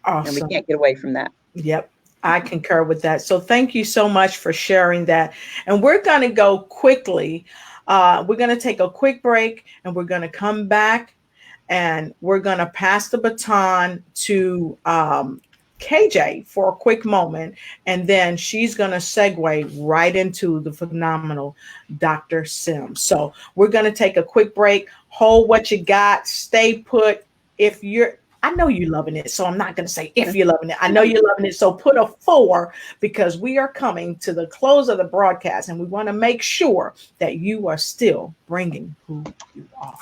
And we can't get away from that. Yep. I concur with that. So thank you so much for sharing that. And we're going to go quickly. We're going to take a quick break, and we're going to come back, and we're going to pass the baton to KJ for a quick moment, and then she's going to segue right into the phenomenal Dr. Sims. So we're going to take a quick break. Hold what you got. Stay put. I know you're loving it, so I'm not going to say if you're loving it. I know you're loving it, so put a 4, because we are coming to the close of the broadcast, and we want to make sure that you are still bringing who you are.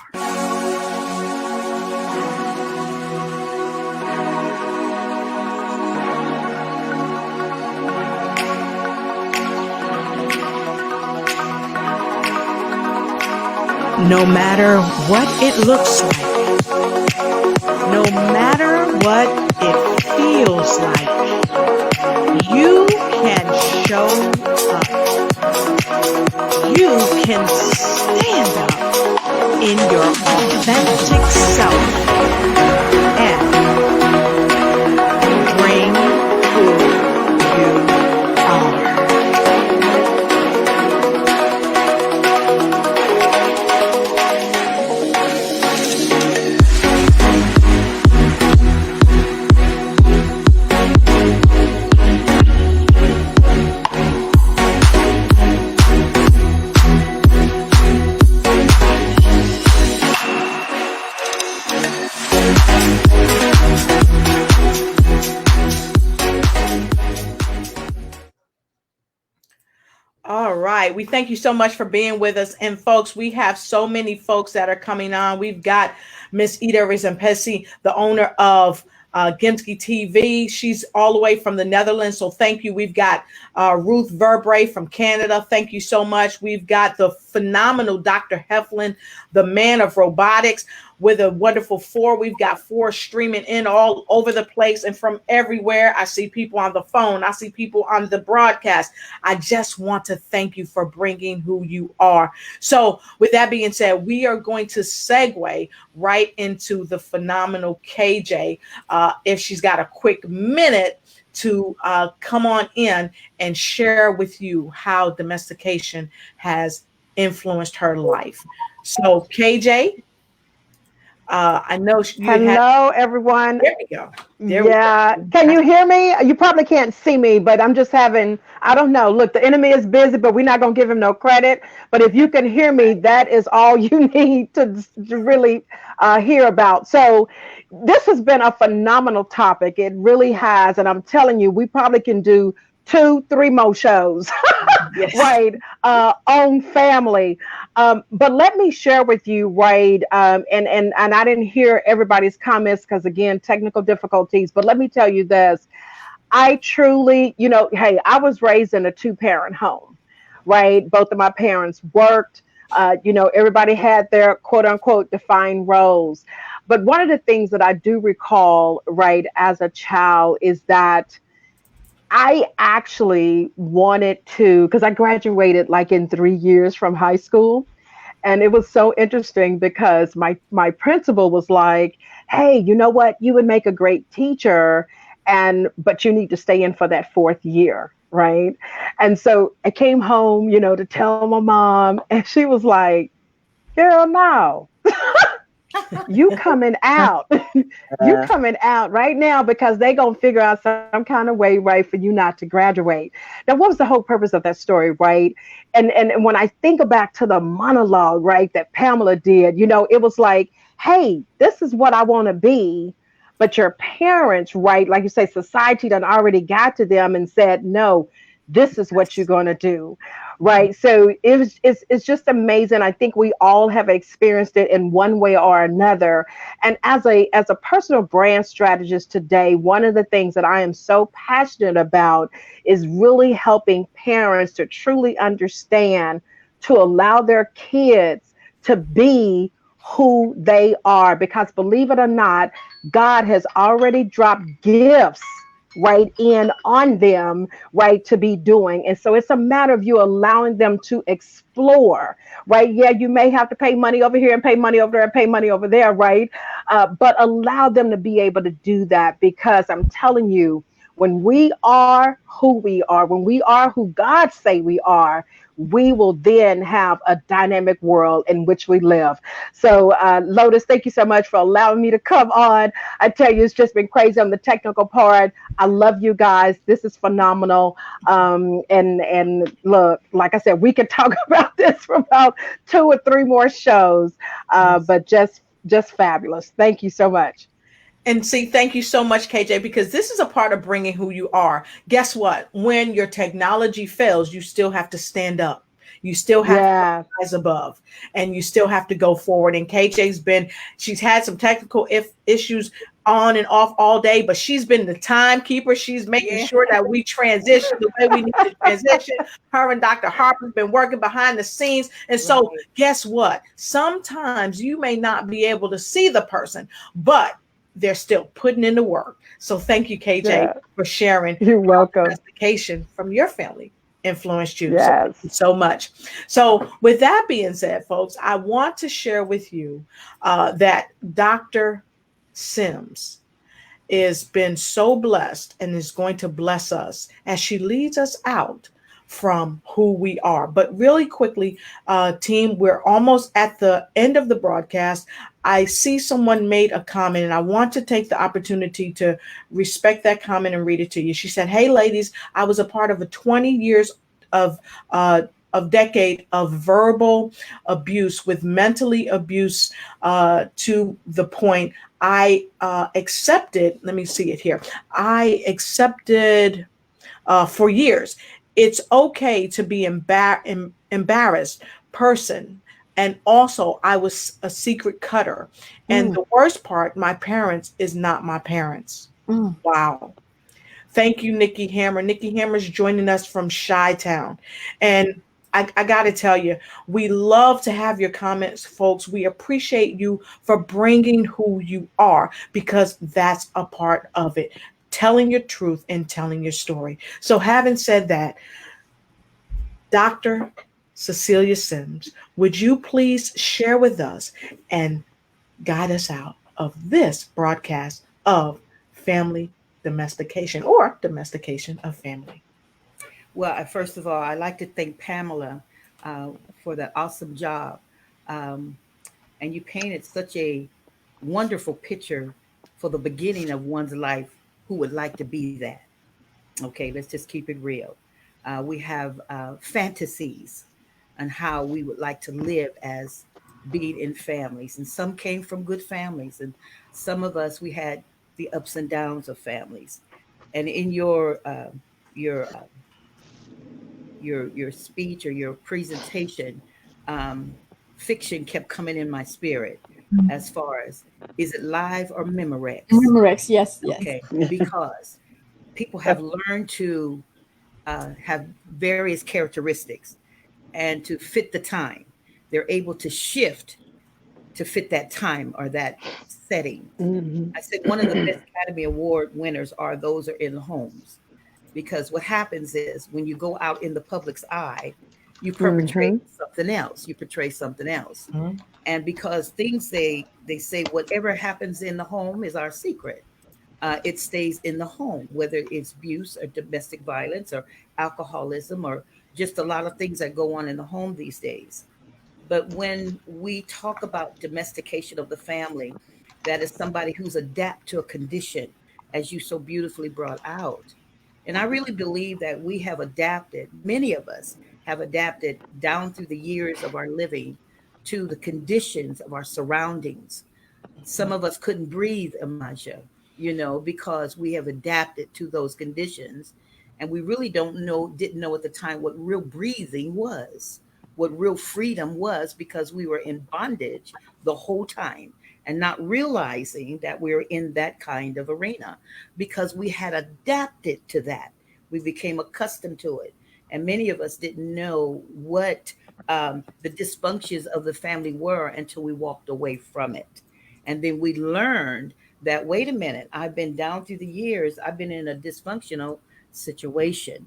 No matter what it looks like, no matter what it feels like, you can show up. You can stand up in your authentic self and bring who you are. All right. We thank you so much for being with us. And folks, we have so many folks that are coming on. We've got Miss Ida Rizampesi, the owner of Gimski TV. She's all the way from the Netherlands. So thank you. We've got Ruth Verbrae from Canada. Thank you so much. We've got the phenomenal Dr. Heflin, the man of robotics, with a wonderful 4. We've got 4 streaming in all over the place and from everywhere. I see people on the phone. I see people on the broadcast. I just want to thank you for bringing who you are. So with that being said, we are going to segue right into the phenomenal KJ. If she's got a quick minute to come on in and share with you how domestication has influenced her life. So KJ, I know Hello, everyone. There we go. Yeah. Can you hear me? You probably can't see me, but I'm just having, I don't know. Look, the enemy is busy, but we're not going to give him no credit. But if you can hear me, that is all you need to really hear about. So this has been a phenomenal topic. It really has. And I'm telling you, we probably can do 2-3 more shows, yes. Right, on family. But let me share with you, right, and I didn't hear everybody's comments because, again, technical difficulties. But let me tell you this. I truly, hey, I was raised in a 2-parent home, right? Both of my parents worked. Everybody had their quote unquote defined roles. But one of the things that I do recall, right, as a child is that I actually wanted to, because I graduated like in 3 years from high school. And it was so interesting because my principal was like, hey, you know what? You would make a great teacher, but you need to stay in for that 4th year. Right. And so I came home, to tell my mom, and she was like, girl, no. You coming out. You coming out right now because they gonna figure out some kind of way, right, for you not to graduate. Now, what was the whole purpose of that story, right? And when I think back to the monologue, right, that Pamela did, it was like, hey, this is what I want to be. But your parents, right, like you say, society done already got to them and said, no, this is what you're going to do. Right. So it's just amazing. I think we all have experienced it in one way or another. And as a personal brand strategist today, one of the things that I am so passionate about is really helping parents to truly understand, to allow their kids to be who they are. Because believe it or not, God has already dropped gifts right in on them, right, to be doing. And so it's a matter of you allowing them to explore, right? Yeah, you may have to pay money over here and pay money over there and pay money over there, right? But allow them to be able to do that, because I'm telling you, when we are who we are, when we are who God say we are, we will then have a dynamic world in which we live. So, Lotus, thank you so much for allowing me to come on. I tell you, it's just been crazy on the technical part. I love you guys. This is phenomenal. And look, like I said, we could talk about this for about 2 or 3 more shows, but just fabulous. Thank you so much. And see, thank you so much, KJ, because this is a part of bringing who you are. Guess what? When your technology fails, you still have to stand up. You still have to rise above, and you still have to go forward. And KJ's she's had some technical issues on and off all day, but she's been the timekeeper. She's making sure that we transition the way we need to transition. Her and Dr. Harper's been working behind the scenes. And so guess what? Sometimes you may not be able to see the person, but they're still putting in the work. So thank you, KJ, for sharing. You're welcome. Domestication from your family influenced you. Yes. So thank you so much. So with that being said, folks, I want to share with you that Dr. Sims is been so blessed and is going to bless us as she leads us out from who we are. But really quickly, team, we're almost at the end of the broadcast. I see someone made a comment and I want to take the opportunity to respect that comment and read it to you. She said, "Hey ladies, I was a part of a 20 years of decade of verbal abuse with mentally abuse to the point I accepted, let me see it here. I accepted for years. It's okay to be embarrassed person. And also I was a secret cutter. And the worst part, my parents is not my parents." Wow. Thank you, Nikki Hammer. Nikki Hammer is joining us from Chi-Town. And I got to tell you, we love to have your comments, folks. We appreciate you for bringing who you are, because that's a part of it. Telling your truth and telling your story. So having said that, Dr. Cecilia Sims, would you please share with us and guide us out of this broadcast of family domestication, or domestication of family? Well, first of all, I'd like to thank Pamela for that awesome job. And you painted such a wonderful picture for the beginning of one's life who would like to be that. Okay, let's just keep it real. We have fantasies on how we would like to live as being in families. And some came from good families. And some of us, we had the ups and downs of families. And in your uh, your speech or your presentation, fiction kept coming in my spirit as far as, is it live or Memorex? Memorex, yes, yes. Okay, because people have learned to have various characteristics and to fit the time. They're able to shift to fit that time or that setting. I said one of the best Academy Award winners are those are in the homes, because what happens is when you go out in the public's eye, you perpetrate something else. You portray something else. And because things they say whatever happens in the home is our secret. It stays in the home, whether it's abuse or domestic violence or alcoholism or just a lot of things that go on in the home these days. But when we talk about domestication of the family, that is somebody who's adapt to a condition, as you so beautifully brought out. And I really believe that we have adapted, many of us have adapted down through the years of our living to the conditions of our surroundings. Some of us couldn't breathe, Amaja, because we have adapted to those conditions. And we really didn't know at the time what real breathing was, what real freedom was, because we were in bondage the whole time and not realizing that we were in that kind of arena because we had adapted to that. We became accustomed to it. And many of us didn't know what the dysfunctions of the family were until we walked away from it. And then we learned that, wait a minute, I've been down through the years, I've been in a dysfunctional situation.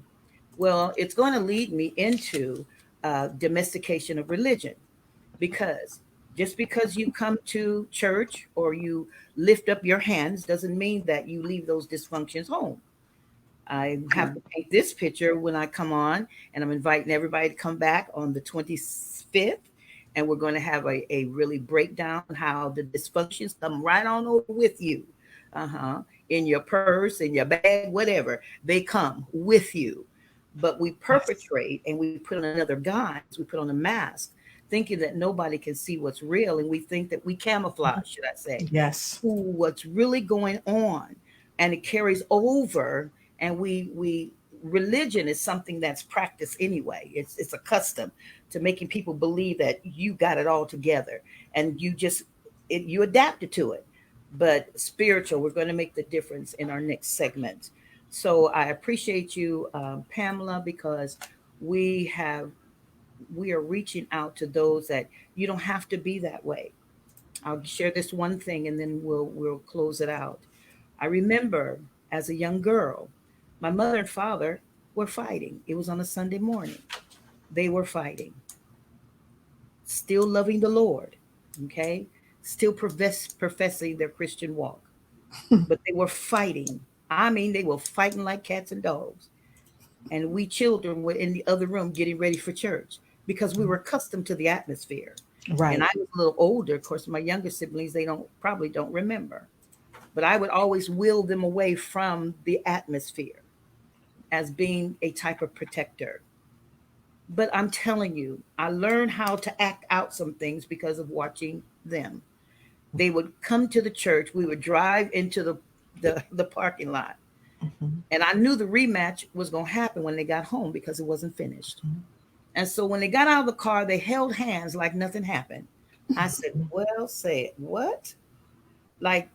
Well, it's going to lead me into domestication of religion, because just because you come to church or you lift up your hands doesn't mean that you leave those dysfunctions home. I have to paint this picture when I come on, and I'm inviting everybody to come back on the 25th. And we're going to have a really breakdown how the dysfunctions come right on over with you. In your purse, in your bag, whatever. They come with you. But we perpetrate and we put on another guise, we put on a mask, thinking that nobody can see what's real. And we think that we camouflage, should I say, Yes, what's really going on. And it carries over. And we religion is something that's practiced anyway. It's a custom to making people believe that you got it all together, and you adapted to it. but spiritual. We're going to make the difference in our next segment. So I appreciate you, Pamela, because we have we are reaching out to those that you don't have to be that way. I'll share this one thing and then we'll close it out. I remember as a young girl, my mother and father were fighting. It was on a Sunday morning. They were fighting, still loving the Lord, okay? Still professing their Christian walk. But they were fighting. I mean, they were fighting like cats and dogs. And we children were in the other room getting ready for church because we were accustomed to the atmosphere. And Right. I was a little older. Of course, my younger siblings, they don't remember. But I would always will them away from the atmosphere as being a type of protector. But I'm telling you, I learned how to act out some things because of watching them. They would come to the church. We would drive into the parking lot. Mhm. And I knew the rematch was going to happen when they got home because it wasn't finished. Mhm. And so when they got out of the car, they held hands like nothing happened. I said, well, say it. What? Like,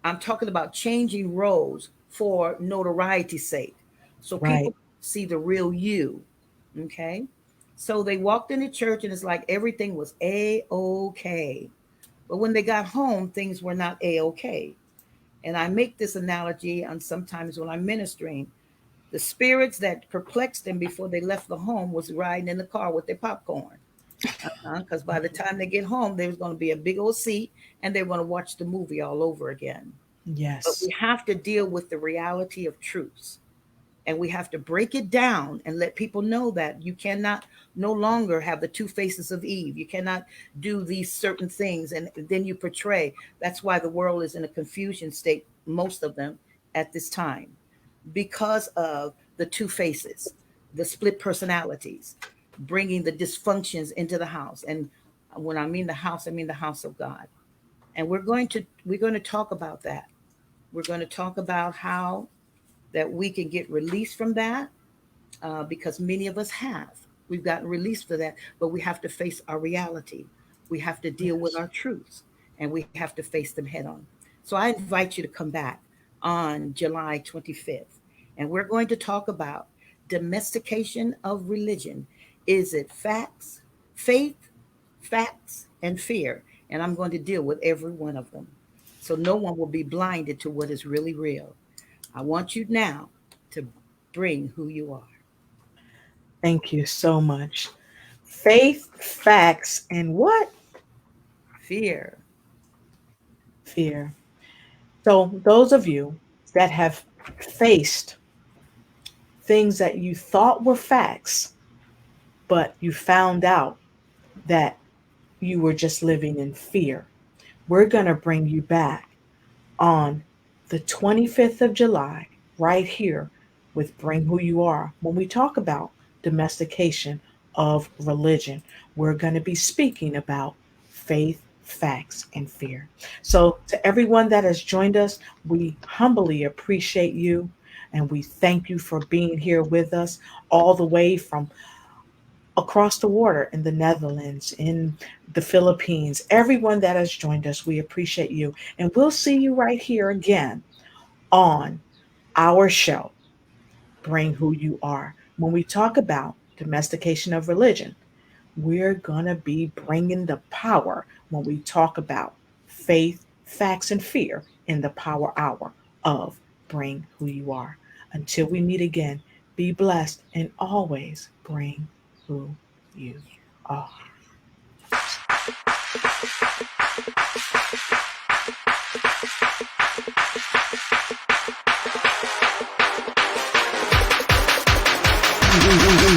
I'm talking about changing roles for notoriety's sake. So Right. people see the real you. Okay. So they walked into church and it's like everything was A-OK. But when they got home, things were not A-OK. And I make this analogy on sometimes when I'm ministering, the spirits that perplexed them before they left the home was riding in the car with their popcorn. Because by the time they get home, there's going to be a big old seat and they're going to watch the movie all over again. But Yes. we have to deal with the reality of truths. And we have to break it down and let people know that you cannot no longer have the two faces of Eve. You cannot do these certain things and then you portray. That's why the world is in a confusion state, most of them at this time, because of the two faces, the split personalities, bringing the dysfunctions into the house. And when I mean the house, I mean the house of God. And we're going to talk about that. We're going to talk about how that we can get released from that because many of us have. We've gotten released for that, but we have to face our reality. We have to deal with Yes. our truths and we have to face them head on. So I invite you to come back on July 25th and we're going to talk about domestication of religion. Is it facts, faith, facts, and fear? And I'm going to deal with every one of them. So no one will be blinded to what is really real. I want you now to bring who you are. Thank you so much. Faith, facts, and what? Fear. Fear. So, those of you that have faced things that you thought were facts, but you found out that you were just living in fear, we're going to bring you back on the 25th of July, right here with Bring Who You Are. When we talk about domestication of religion, we're going to be speaking about faith, facts, and fear. So, to everyone that has joined us, we humbly appreciate you and we thank you for being here with us all the way from across the water in the Netherlands, in the Philippines. Everyone that has joined us, we appreciate you. And we'll see you right here again on our show, Bring Who You Are. When we talk about domestication of religion, we're going to be bringing the power when we talk about faith, facts, and fear in the power hour of Bring Who You Are. Until we meet again, be blessed and always bring who you are.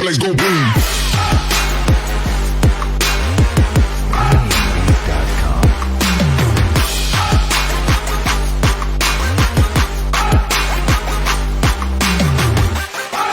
Let's go boom.